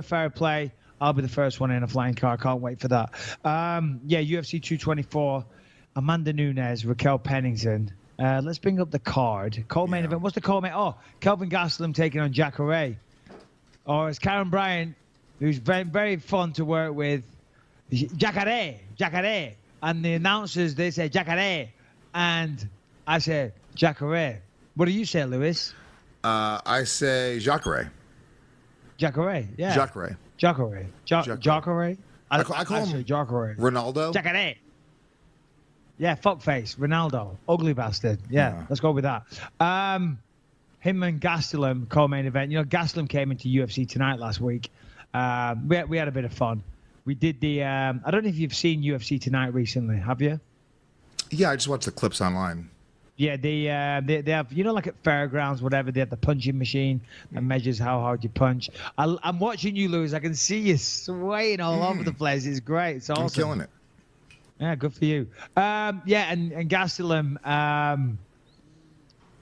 fair play. I'll be the first one in a flying car. Can't wait for that. Yeah, UFC 224. Amanda Nunes, Raquel Pennington. Let's bring up the card. Co-main event. What's the co-main? Oh, Kelvin Gastelum taking on Jacare. Or it's Karen Bryant, who's very, very fun to work with. Jacare. And the announcers, they say Jacare. And I say Jacare. What do you say, Lewis? I say Jacare. Jacare, yeah. Jacare. Jacare. I call him Jacare. Ronaldo. Jacare. Yeah, fuckface. Ronaldo. Ugly bastard. Yeah, let's go with that. Him and Gastelum, co-main event. You know, Gastelum came into UFC tonight last week. We had a bit of fun. We did the... I don't know if you've seen UFC tonight recently. Have you? Yeah, I just watched the clips online. Yeah, they have, you know, like at fairgrounds, whatever, they have the punching machine that measures how hard you punch. I'm watching you, Lewis. I can see you swaying all over the place. It's great. It's awesome. I'm killing it. Yeah, good for you. Yeah, and Gastelum,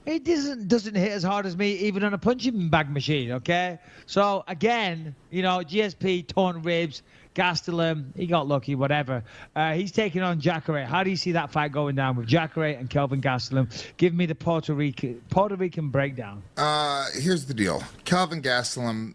it doesn't hit as hard as me, even on a punching bag machine, okay? So, again, you know, GSP, torn ribs, Gastelum, he got lucky, whatever. He's taking on Jacare. How do you see that fight going down with Jacare and Kelvin Gastelum? Give me the Puerto Rican breakdown. Here's the deal. Kelvin Gastelum,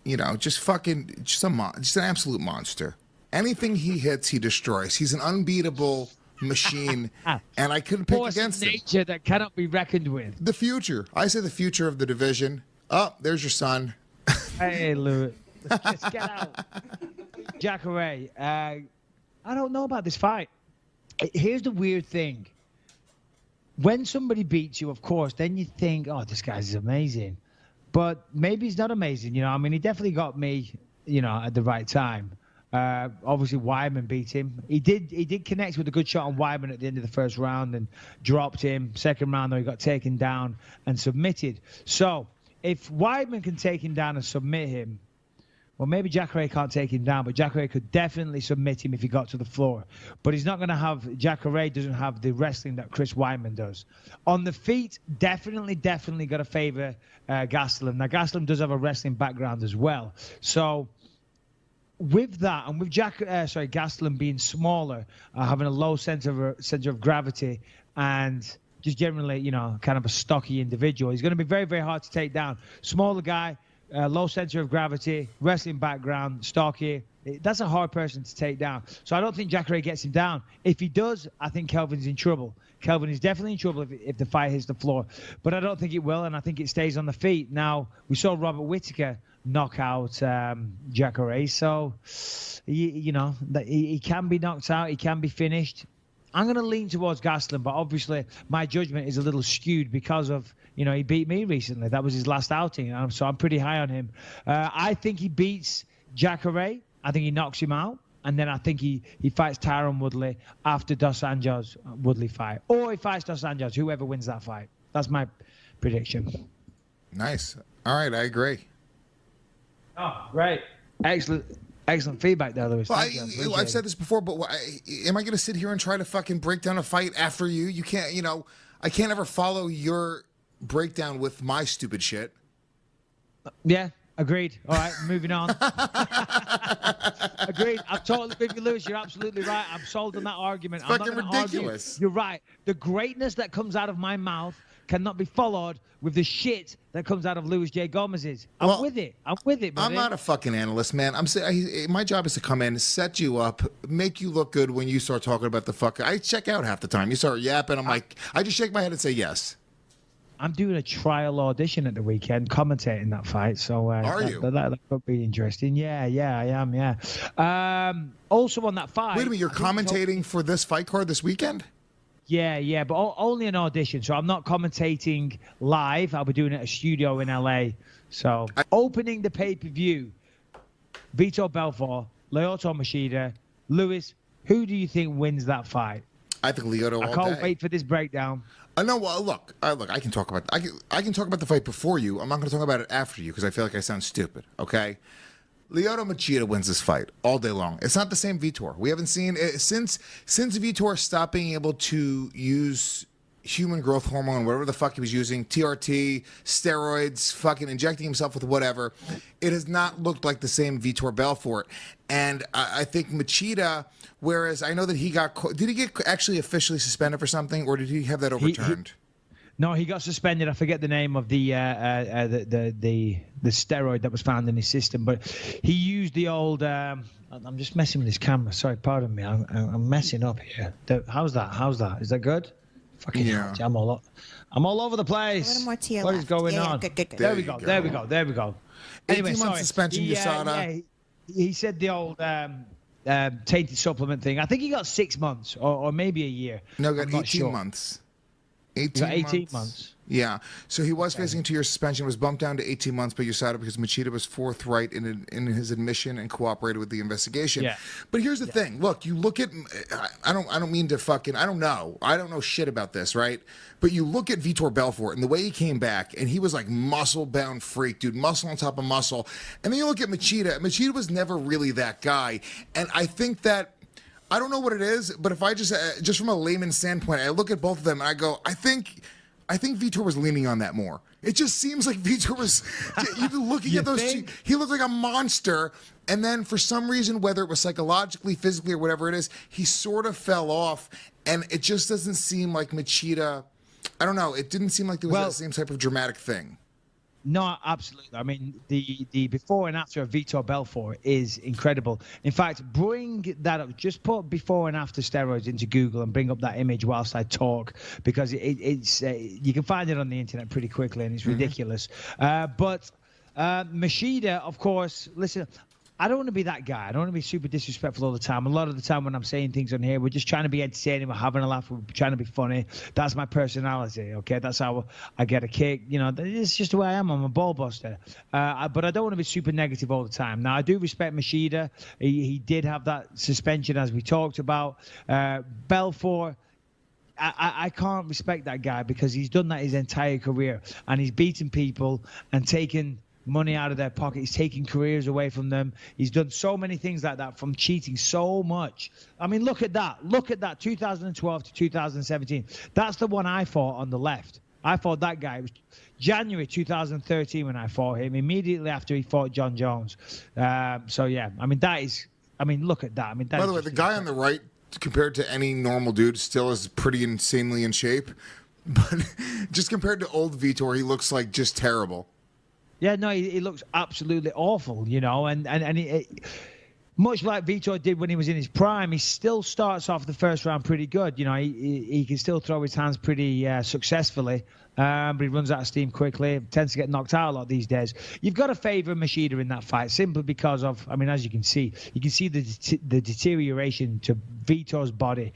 you know, just an absolute monster. Anything he hits, he destroys. He's an unbeatable machine, and I couldn't pick against him. Nature that cannot be reckoned with. The future. I say the future of the division. Oh, there's your son. Hey, Lewis. Just get out. Jacare, I don't know about this fight. Here's the weird thing. When somebody beats you, of course, then you think, oh, this guy's amazing. But maybe he's not amazing. You know, I mean, he definitely got me, you know, at the right time. Obviously, Weidman beat him. He did connect with a good shot on Weidman at the end of the first round and dropped him. Second round, though, he got taken down and submitted. So if Weidman can take him down and submit him, well, maybe Jacare can't take him down, but Jacare could definitely submit him if he got to the floor. But he's not going to have, Jacare doesn't have the wrestling that Chris Weidman does. On the feet, definitely got to favor Gastelum. Now, Gastelum does have a wrestling background as well. So with that, and with Gastelum being smaller, having a low center of gravity, and just generally, you know, kind of a stocky individual, he's going to be very, very hard to take down. Smaller guy, low center of gravity, wrestling background, stocky. That's a hard person to take down. So I don't think Jacare gets him down. If he does, I think Kelvin's in trouble. Kelvin is definitely in trouble if the fight hits the floor. But I don't think it will, and I think it stays on the feet. Now, we saw Robert Whittaker knock out Jacare. So, you know, he can be knocked out. He can be finished. I'm going to lean towards Gastelum, but obviously my judgment is a little skewed because of, you know, he beat me recently. That was his last outing, so I'm pretty high on him. I think he beats Jacare. I think he knocks him out. And then I think he fights Tyron Woodley after Dos Anjos Woodley fight. Or he fights Dos Anjos, whoever wins that fight. That's my prediction. Nice. All right, I agree. Oh, great. Excellent feedback there, Lewis. Well, I've said this before, but am I going to sit here and try to fucking break down a fight after you? You can't, you know, I can't ever follow your breakdown with my stupid shit. Yeah, agreed. All right, moving on. Agreed. I'm totally with you, Lewis. You're absolutely right. I'm sold on that argument. It's fucking ridiculous. You're right. The greatness that comes out of my mouth cannot be followed with the shit that comes out of Luis J. Gomez's. I'm with it, buddy. I'm not a fucking analyst, man. I'm saying my job is to come in, set you up, make you look good when you start talking about the fuck. I check out half the time. You start yapping. I'm like, I just shake my head and say yes. I'm doing a trial audition at the weekend, commentating that fight. So that could be interesting. Yeah, I am. Yeah. Also on that fight. Wait a minute, you're commentating for this fight card this weekend? Yeah, but only an audition. So I'm not commentating live. I'll be doing it at a studio in LA. So opening the pay-per-view, Vitor Belfort, Lyoto Machida, Lewis. Who do you think wins that fight? I think Lyoto. I can't wait for this breakdown. No, well, look. I can talk about. I can talk about the fight before you. I'm not going to talk about it after you because I feel like I sound stupid. Okay. Lyoto Machida wins this fight all day long. It's not the same Vitor. We haven't seen since Vitor stopped being able to use human growth hormone, whatever the fuck he was using, TRT, steroids, fucking injecting himself with whatever, it has not looked like the same Vitor Belfort. And I think Machida, whereas I know that he got, did he get actually officially suspended for something, or did he have that overturned? No, he got suspended. I forget the name of the steroid that was found in his system, but he used the old. I'm just messing with this camera. Sorry, pardon me. I'm messing up here. How's that? Is that good? Fucking hell, I'm all over the place. A little more to your What left. is going on? Good. There we go. 18 months suspension, USADA. He said the old tainted supplement thing. I think he got 6 months or maybe a year. No, got 18 months. 18 months. Yeah. So he was facing a 2-year suspension, was bumped down to 18 months by USADA because Machida was forthright in his admission and cooperated with the investigation. Yeah. But here's the thing. Look, you look at I don't mean to fucking I don't know shit about this, right? But you look at Vitor Belfort and the way he came back, and he was like muscle bound freak, dude, muscle on top of muscle. And then you look at Machida. Machida was never really that guy. And I think that I don't know what it is, but if I just from a layman's standpoint, I look at both of them and I go, I think Vitor was leaning on that more. It just seems like Vitor was even looking at those two, he looked like a monster, and then for some reason, whether it was psychologically, physically, or whatever it is, he sort of fell off, and it just doesn't seem like Machida. I don't know. It didn't seem like there was that same type of dramatic thing. No, absolutely. I mean, the before and after of Vitor Belfort is incredible. In fact, bring that up. Just put before and after steroids into Google and bring up that image whilst I talk, because it's you can find it on the internet pretty quickly, and it's ridiculous. But Machida, of course, listen, I don't want to be that guy. I don't want to be super disrespectful all the time. A lot of the time when I'm saying things on here, we're just trying to be entertaining. We're having a laugh. We're trying to be funny. That's my personality, okay? That's how I get a kick. You know, it's just the way I am. I'm a ball buster. But I don't want to be super negative all the time. Now, I do respect Machida. He did have that suspension, as we talked about. Belfort, I can't respect that guy because he's done that his entire career. And he's beaten people and taken money out of their pocket. He's taking careers away from them. He's done so many things like that, from cheating so much. I mean, look at that. 2012 to 2017. That's the one I fought on the left. I fought that guy. It was January 2013 when I fought him, immediately after he fought John Jones. So, yeah, I mean, look at that. I mean, by the way, the guy on the right, compared to any normal dude, still is pretty insanely in shape. But just compared to old Vitor, he looks like just terrible. Yeah, no, he looks absolutely awful, you know, and much like Vitor did when he was in his prime, he still starts off the first round pretty good. You know, he can still throw his hands pretty successfully, but he runs out of steam quickly. Tends to get knocked out a lot these days. You've got to favor Machida in that fight simply because of, I mean, as you can see the deterioration to Vitor's body.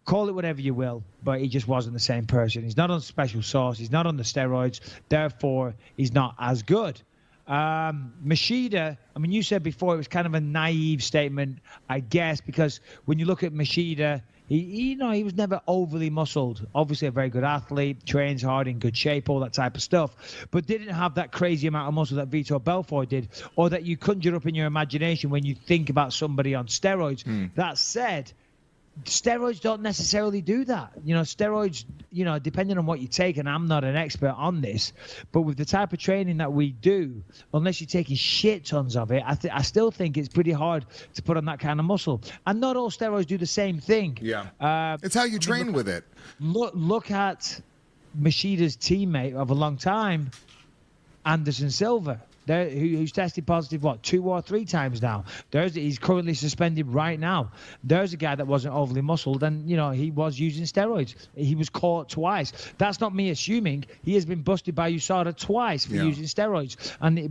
Call it whatever you will, but he just wasn't the same person. He's not on special sauce. He's not on the steroids. Therefore, he's not as good. Machida, I mean, you said before it was kind of a naive statement, I guess, because when you look at Machida, he was never overly muscled. Obviously, a very good athlete, trains hard, in good shape, all that type of stuff, but didn't have that crazy amount of muscle that Vitor Belfort did, or that you conjure up in your imagination when you think about somebody on steroids. That said, steroids don't necessarily do that. You know, steroids, you know, depending on what you take, and I'm not an expert on this, but with the type of training that we do, unless you're taking shit tons of it, I still think it's pretty hard to put on that kind of muscle. And not all steroids do the same thing. Yeah. It's how you train with it. Look at Machida's teammate of a long time, Anderson Silva. Who's tested positive, 2 or 3 times now. He's currently suspended right now. There's a guy that wasn't overly muscled, and, you know, he was using steroids. He was caught twice. That's not me assuming. He has been busted by USADA twice for using steroids.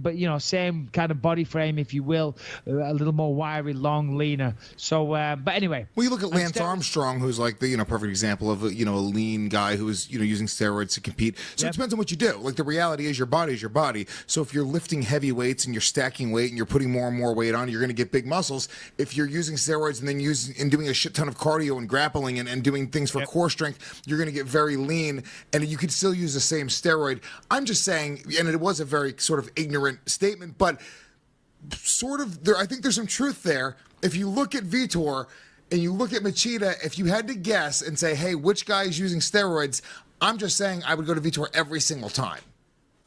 But, you know, same kind of body frame, if you will, a little more wiry, long, leaner. So, but anyway. Well, you look at Lance Armstrong, who's like the, perfect example of a lean guy who was, using steroids to compete. So it depends on what you do. Like, the reality is your body is your body. So if you're lifting heavy weights and you're stacking weight and you're putting more and more weight on, you're going to get big muscles. If you're using steroids and then doing a shit ton of cardio and grappling and doing things for core strength, you're going to get very lean, and you could still use the same steroid. I'm just saying, and it was a very sort of ignorant statement, but sort of I think there's some truth there. If you look at Vitor and you look at Machida, if you had to guess and say, hey, which guy is using steroids, I'm just saying I would go to Vitor every single time.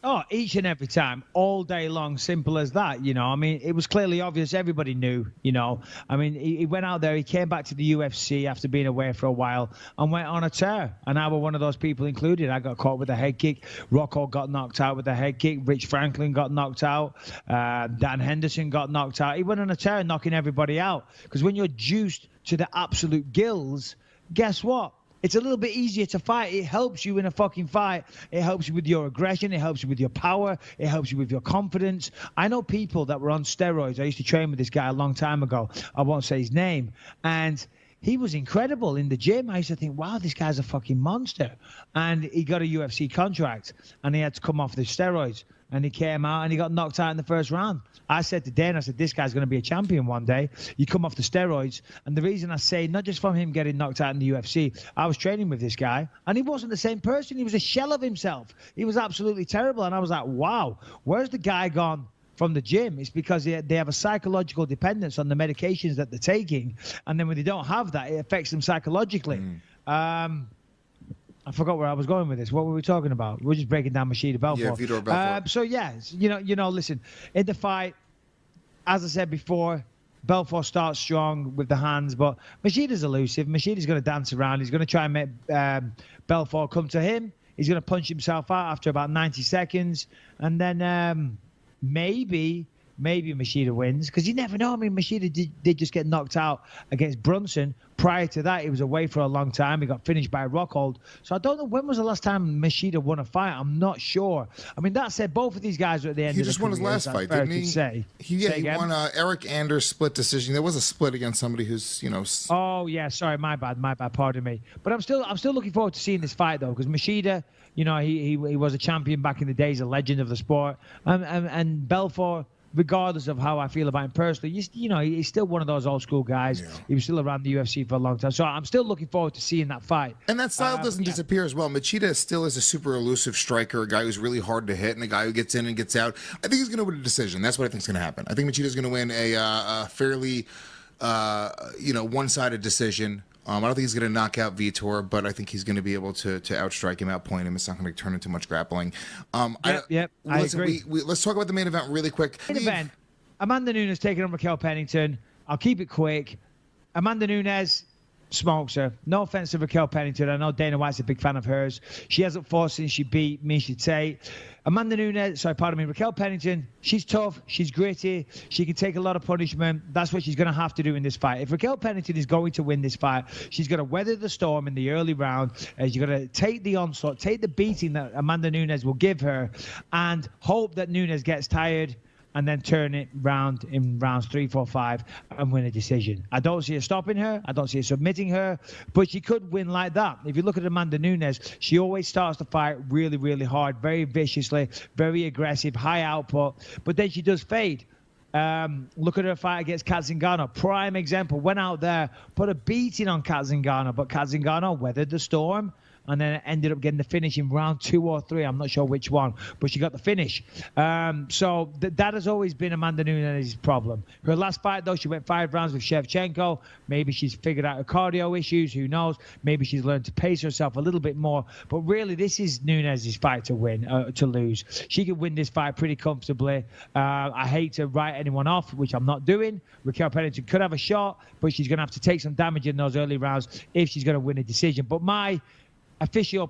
Oh, each and every time, all day long, simple as that, you know. I mean, it was clearly obvious. Everybody knew, you know. I mean, he went out there. He came back to the UFC after being away for a while and went on a tear. And I was one of those people included. I got caught with a head kick. Rocco got knocked out with a head kick. Rich Franklin got knocked out. Dan Henderson got knocked out. He went on a tear, knocking everybody out. Because when you're juiced to the absolute gills, guess what? It's a little bit easier to fight. It helps you in a fucking fight. It helps you with your aggression. It helps you with your power. It helps you with your confidence. I know people that were on steroids. I used to train with this guy a long time ago. I won't say his name. And he was incredible in the gym. I used to think, wow, this guy's a fucking monster. And he got a UFC contract, and he had to come off the steroids. And he came out, and he got knocked out in the first round. I said to Dan, I said, this guy's going to be a champion one day. You come off the steroids. And the reason I say, not just from him getting knocked out in the UFC, I was training with this guy, and he wasn't the same person. He was a shell of himself. He was absolutely terrible. And I was like, wow, where's the guy gone from the gym? It's because they have a psychological dependence on the medications that they're taking. And then when they don't have that, it affects them psychologically. I forgot where I was going with this. What were we talking about? We're just breaking down Machida Belfort. Yeah, Vitor Belfort. So yeah, you know, listen, in the fight, as I said before, Belfort starts strong with the hands, but Machida's elusive. Machida's going to dance around. He's going to try and make Belfort come to him. He's going to punch himself out after about 90 seconds, and then maybe Machida wins, because you never know. I mean, Machida did just get knocked out against Brunson. Prior to that, he was away for a long time. He got finished by a Rockhold. So I don't know, when was the last time Machida won a fight? I'm not sure. I mean, that said, both of these guys are at the end of the He just won his last fight, didn't he? He won Eric Anders split decision. There was a split against somebody who's, you know. Oh, yeah, sorry, my bad, pardon me. But I'm still looking forward to seeing this fight, though, because Machida, you know, he was a champion back in the days, a legend of the sport. And Belfort, regardless of how I feel about him personally, you know, he's still one of those old school guys. Yeah. He was still around the UFC for a long time. So I'm still looking forward to seeing that fight. And that style doesn't disappear as well. Machida still is a super elusive striker, a guy who's really hard to hit, and a guy who gets in and gets out. I think he's going to win a decision. That's what I think is going to happen. I think Machida's going to win a fairly, you know, one-sided decision. I don't think he's going to knock out Vitor, but I think he's going to be able to outstrike him, outpoint him. It's not going to turn into much grappling. I agree. Let's talk about the main event really quick. Main event, Amanda Nunes taking on Raquel Pennington. I'll keep it quick. Amanda Nunes smokes her. No offense to Raquel Pennington. I know Dana White's a big fan of hers. She hasn't fought since she beat Miesha Tate. Raquel Pennington, she's tough, she's gritty, she can take a lot of punishment. That's what she's going to have to do in this fight. If Raquel Pennington is going to win this fight, she's going to weather the storm in the early round. She's going to take the onslaught, take the beating that Amanda Nunes will give her, and hope that Nunes gets tired, and then turn it round in rounds 3, 4, 5 and win a decision. I don't see her stopping her. I don't see her submitting her, but she could win like that. If you look at Amanda Nunes, she always starts the fight really, really hard, very viciously, very aggressive, high output, but then she does fade. Look at her fight against Kat Zingano. Prime example. Went out there, put a beating on Kat Zingano, but Kat Zingano weathered the storm, and then ended up getting the finish in round 2 or 3. I'm not sure which one, but she got the finish. So that has always been Amanda Nunes' problem. Her last fight, though, she went 5 rounds with Shevchenko. Maybe she's figured out her cardio issues. Who knows? Maybe she's learned to pace herself a little bit more. But really, this is Nunes' fight to win, to lose. She could win this fight pretty comfortably. I hate to write anyone off, which I'm not doing. Raquel Pennington could have a shot, but she's going to have to take some damage in those early rounds if she's going to win a decision. But my official